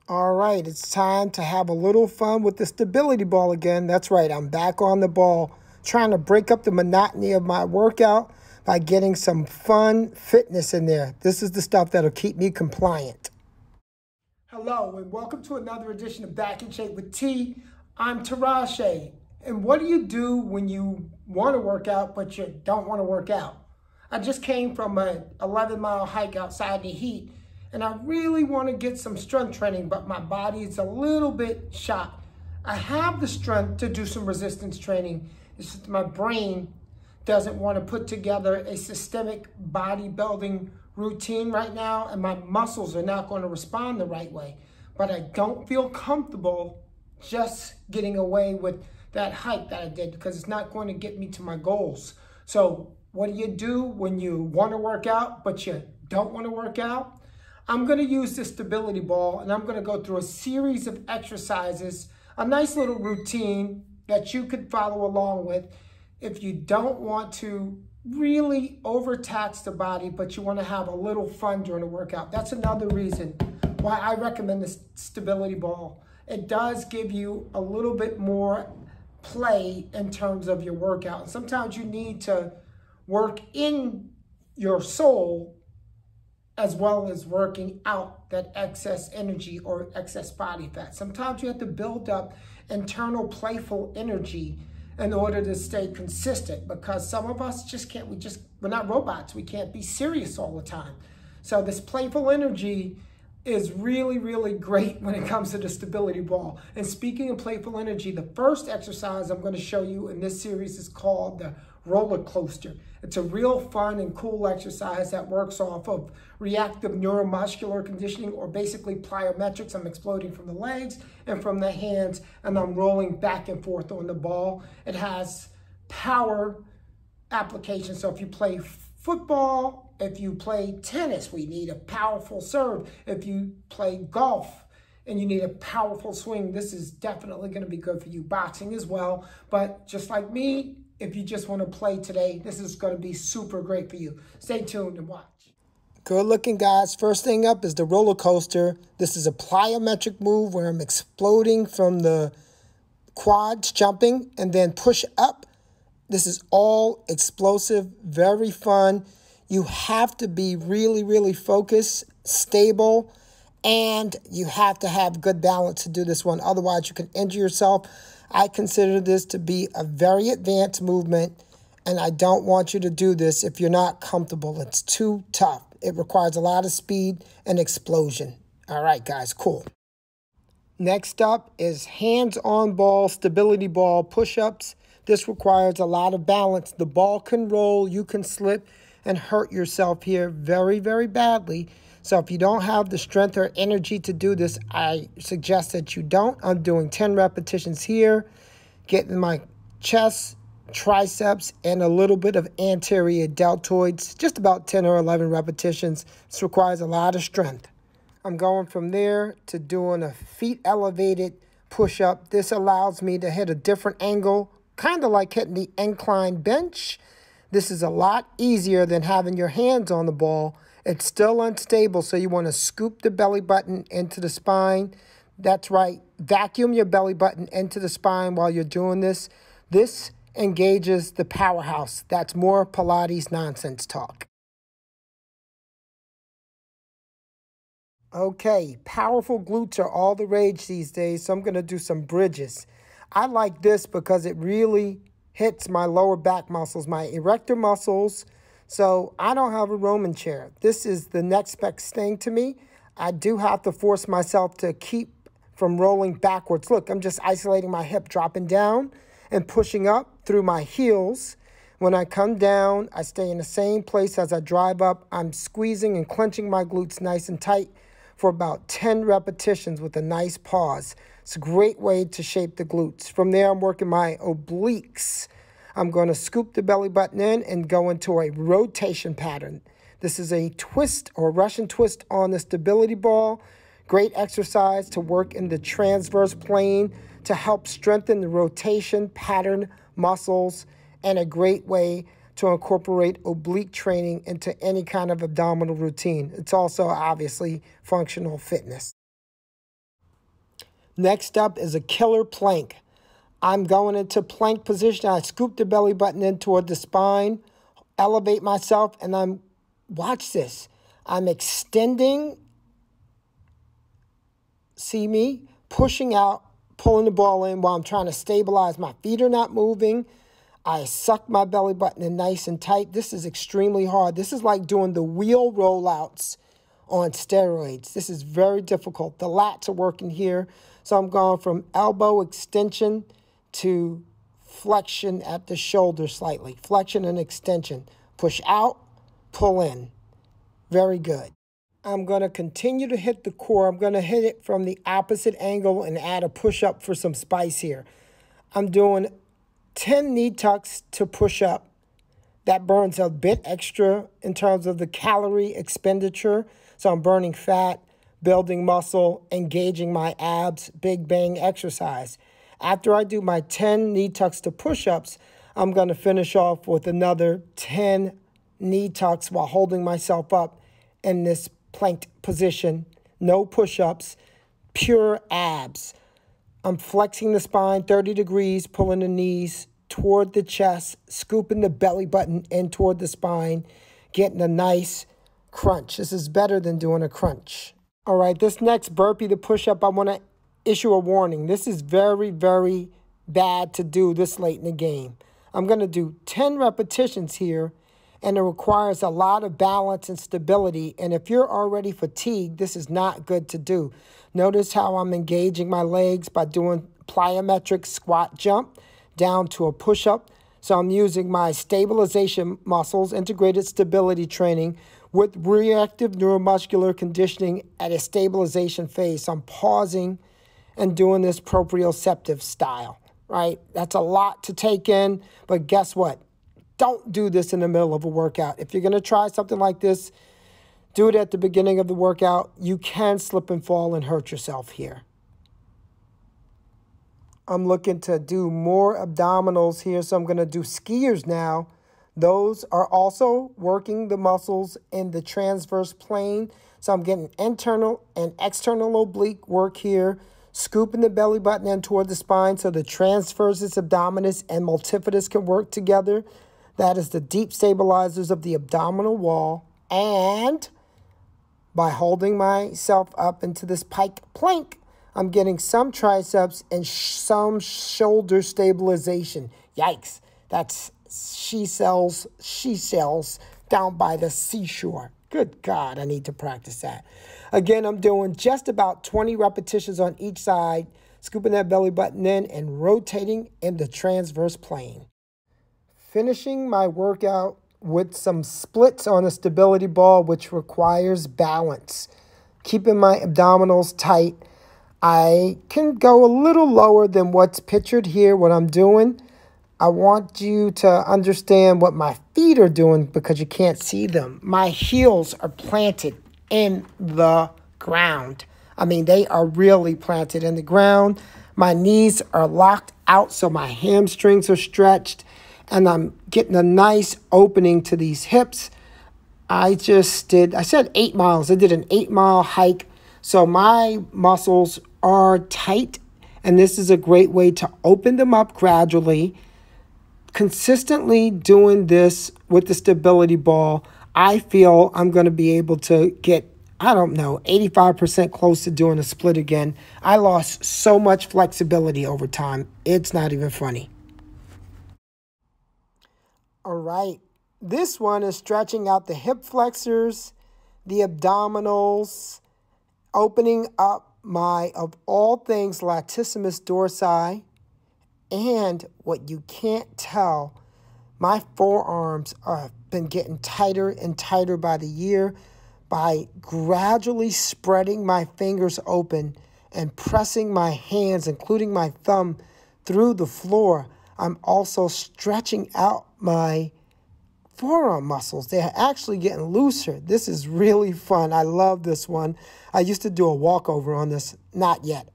All right, it's time to have a little fun with the stability ball again. That's right, I'm back on the ball, trying to break up the monotony of my workout by getting some fun fitness in there. This is the stuff that'll keep me compliant. Hello, and welcome to another edition of Back in Shape with T. I'm Tarache. And what do you do when you want to work out, but you don't want to work out? I just came from an 11-mile hike outside the heat, and I really want to get some strength training, but my body is a little bit shot. I have the strength to do some resistance training. It's just my brain doesn't want to put together a systemic bodybuilding routine right now, and my muscles are not going to respond the right way. But I don't feel comfortable just getting away with that hike that I did because it's not going to get me to my goals. So what do when you want to work out, but you don't want to work out? I'm going to use this stability ball, and I'm going to go through a series of exercises, a nice little routine that you could follow along with if you don't want to really overtax the body, but you want to have a little fun during the workout. That's another reason why I recommend this stability ball. It does give you a little bit more play in terms of your workout. And sometimes you need to work in your soul as well as working out that excess energy or excess body fat. Sometimes you have to build up internal playful energy in order to stay consistent, because some of us just can't, we're not robots. We can't be serious all the time. So this playful energy is really, really great when it comes to the stability ball. And speaking of playful energy, the first exercise I'm going to show you in this series is called the roller coaster. It's a real fun and cool exercise that works off of reactive neuromuscular conditioning, or basically plyometrics. I'm exploding from the legs and from the hands, and I'm rolling back and forth on the ball. It has power application. So if you play football, if you play tennis, we need a powerful serve. If you play golf and you need a powerful swing, this is definitely going to be good for you. Boxing as well. But just like me, if you just want to play today, this is going to be super great for you. Stay tuned and watch. Good looking, guys. First thing up is the roller coaster. This is a plyometric move where I'm exploding from the quads, jumping, and then push up. This is all explosive, very fun. You have to be really, really focused, stable, and you have to have good balance to do this one. Otherwise, you can injure yourself. I consider this to be a very advanced movement, and I don't want you to do this if you're not comfortable. It's too tough. It requires a lot of speed and explosion. All right, guys, cool. Next up is hands-on ball, stability ball, push-ups. This requires a lot of balance. The ball can roll, you can slip and hurt yourself here very, very badly. So if you don't have the strength or energy to do this, I suggest that you don't. I'm doing 10 repetitions here, getting my chest, triceps, and a little bit of anterior deltoids, just about 10 or 11 repetitions. This requires a lot of strength. I'm going from there to doing a feet elevated push-up. This allows me to hit a different angle, kind of like hitting the incline bench. This is a lot easier than having your hands on the ball. It's still unstable, so you want to scoop the belly button into the spine. That's right, vacuum your belly button into the spine while you're doing this. This engages the powerhouse. That's more Pilates nonsense talk. Okay, powerful glutes are all the rage these days, so I'm going to do some bridges. I like this because it really hits my lower back muscles, my erector muscles. So I don't have a Roman chair. This is the next best thing to me. I do have to force myself to keep from rolling backwards. Look, I'm just isolating my hip, dropping down and pushing up through my heels. When I come down, I stay in the same place as I drive up. I'm squeezing and clenching my glutes nice and tight for about 10 repetitions with a nice pause. It's a great way to shape the glutes. From there, I'm working my obliques. I'm going to scoop the belly button in and go into a rotation pattern. This is a twist or Russian twist on the stability ball. Great exercise to work in the transverse plane to help strengthen the rotation pattern muscles, and a great way to incorporate oblique training into any kind of abdominal routine. It's also obviously functional fitness. Next up is a killer plank. I'm going into plank position. I scoop the belly button in toward the spine, elevate myself, and watch this. I'm extending, see me, pushing out, pulling the ball in while I'm trying to stabilize. My feet are not moving. I suck my belly button in nice and tight. This is extremely hard. This is like doing the wheel rollouts on steroids. This is very difficult. The lats are working here. So I'm going from elbow extension to flexion at the shoulder slightly. Flexion and extension. Push out, pull in. Very good. I'm going to continue to hit the core. I'm going to hit it from the opposite angle and add a push-up for some spice here. I'm doing 10 knee tucks to push up. That burns a bit extra in terms of the calorie expenditure. So I'm burning fat, building muscle, engaging my abs, big bang exercise. After I do my 10 knee tucks to push-ups, I'm going to finish off with another 10 knee tucks while holding myself up in this planked position. No push-ups, pure abs. I'm flexing the spine 30 degrees, pulling the knees toward the chest, scooping the belly button in toward the spine, getting a nice crunch. This is better than doing a crunch. All right, this next burpee, the push-up, I want to issue a warning. This is very, very bad to do this late in the game. I'm going to do 10 repetitions here, and it requires a lot of balance and stability. And if you're already fatigued, this is not good to do. Notice how I'm engaging my legs by doing plyometric squat jump down to a push-up. So I'm using my stabilization muscles, integrated stability training, with reactive neuromuscular conditioning at a stabilization phase. So I'm pausing and doing this proprioceptive style, right? That's a lot to take in, but guess what? Don't do this in the middle of a workout. If you're going to try something like this, do it at the beginning of the workout. You can slip and fall and hurt yourself here. I'm looking to do more abdominals here, so I'm going to do skiers now. Those are also working the muscles in the transverse plane. So I'm getting internal and external oblique work here, scooping the belly button in toward the spine so the transversus abdominis and multifidus can work together. That is the deep stabilizers of the abdominal wall. And by holding myself up into this pike plank, I'm getting some triceps and some shoulder stabilization. Yikes. That's she sells down by the seashore. Good God, I need to practice that. Again, I'm doing just about 20 repetitions on each side, scooping that belly button in and rotating in the transverse plane. Finishing my workout with some splits on a stability ball, which requires balance. Keeping my abdominals tight. I can go a little lower than what's pictured here, what I'm doing. I want you to understand what my feet are doing because you can't see them. My heels are planted in the ground. I mean, they are really planted in the ground. My knees are locked out, so my hamstrings are stretched, and I'm getting a nice opening to these hips. I said 8 miles. I did an 8-mile hike, so my muscles are tight, and this is a great way to open them up gradually. Consistently doing this with the stability ball, I feel I'm going to be able to get, 85% close to doing a split again. I lost so much flexibility over time. It's not even funny. All right. This one is stretching out the hip flexors, the abdominals, opening up my, of all things, latissimus dorsi. And what you can't tell, my forearms have been getting tighter and tighter by the year. By gradually spreading my fingers open and pressing my hands, including my thumb, through the floor, I'm also stretching out my forearm muscles. They're actually getting looser. This is really fun. I love this one. I used to do a walkover on this. Not yet.